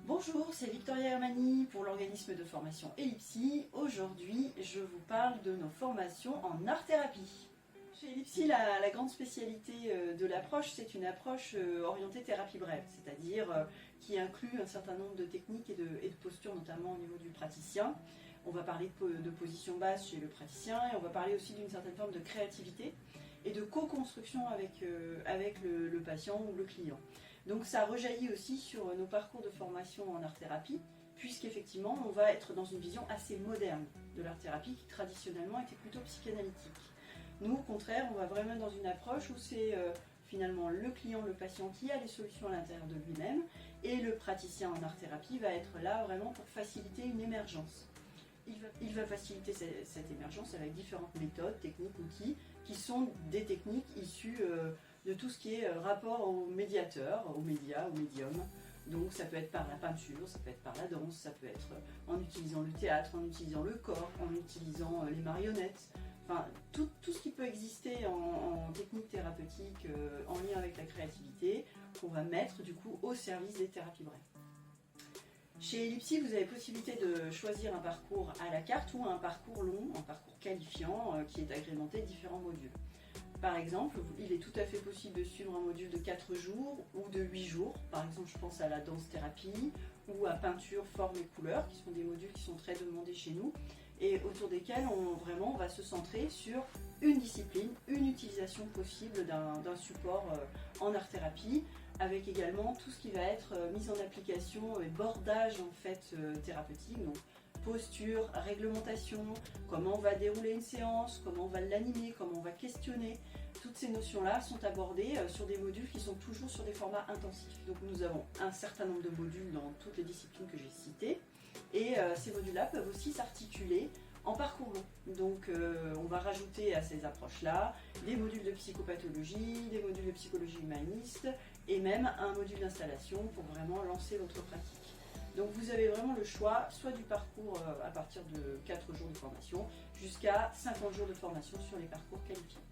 Bonjour, c'est Victoria Hermani pour l'organisme de formation Ellipsi. Aujourd'hui, je vous parle de nos formations en art-thérapie. Chez Ellipsi, la grande spécialité de l'approche, c'est une approche orientée thérapie brève, c'est-à-dire qui inclut un certain nombre de techniques et de postures, notamment au niveau du praticien. On va parler de position basse chez le praticien et on va parler aussi d'une certaine forme de créativité et de co-construction avec le patient ou le client. Donc ça rejaillit aussi sur nos parcours de formation en art-thérapie, puisqu'effectivement on va être dans une vision assez moderne de l'art-thérapie qui traditionnellement était plutôt psychanalytique. Nous au contraire, on va vraiment dans une approche où c'est finalement le client, le patient qui a les solutions à l'intérieur de lui-même, et le praticien en art-thérapie va être là vraiment pour faciliter une émergence. Il va faciliter cette émergence avec différentes méthodes, techniques, outils, qui sont des techniques issues de tout ce qui est rapport au médiateur, aux médias, au médium. Donc ça peut être par la peinture, ça peut être par la danse, ça peut être en utilisant le théâtre, en utilisant le corps, en utilisant les marionnettes. Enfin, tout ce qui peut exister en technique thérapeutique en lien avec la créativité, qu'on va mettre du coup au service des thérapies brèves. Chez Ellipsi, vous avez possibilité de choisir un parcours à la carte ou un parcours long, un parcours qualifiant qui est agrémenté de différents modules. Par exemple, il est tout à fait possible de suivre un module de 4 jours ou de 8 jours. Par exemple, je pense à la danse-thérapie ou à peinture, forme et couleurs, qui sont des modules qui sont très demandés chez nous et autour desquels on va se centrer sur une discipline, une utilisation possible d'un support en art-thérapie, avec également tout ce qui va être mise en application et bordage en fait thérapeutique. Donc, posture, réglementation, comment on va dérouler une séance, comment on va l'animer, comment on va questionner. Toutes ces notions-là sont abordées sur des modules qui sont toujours sur des formats intensifs. Donc nous avons un certain nombre de modules dans toutes les disciplines que j'ai citées et ces modules-là peuvent aussi s'articuler en parcours long. Donc on va rajouter à ces approches-là des modules de psychopathologie, des modules de psychologie humaniste et même un module d'installation pour vraiment lancer votre pratique. Donc vous avez vraiment le choix, soit du parcours à partir de 4 jours de formation, jusqu'à 50 jours de formation sur les parcours qualifiés.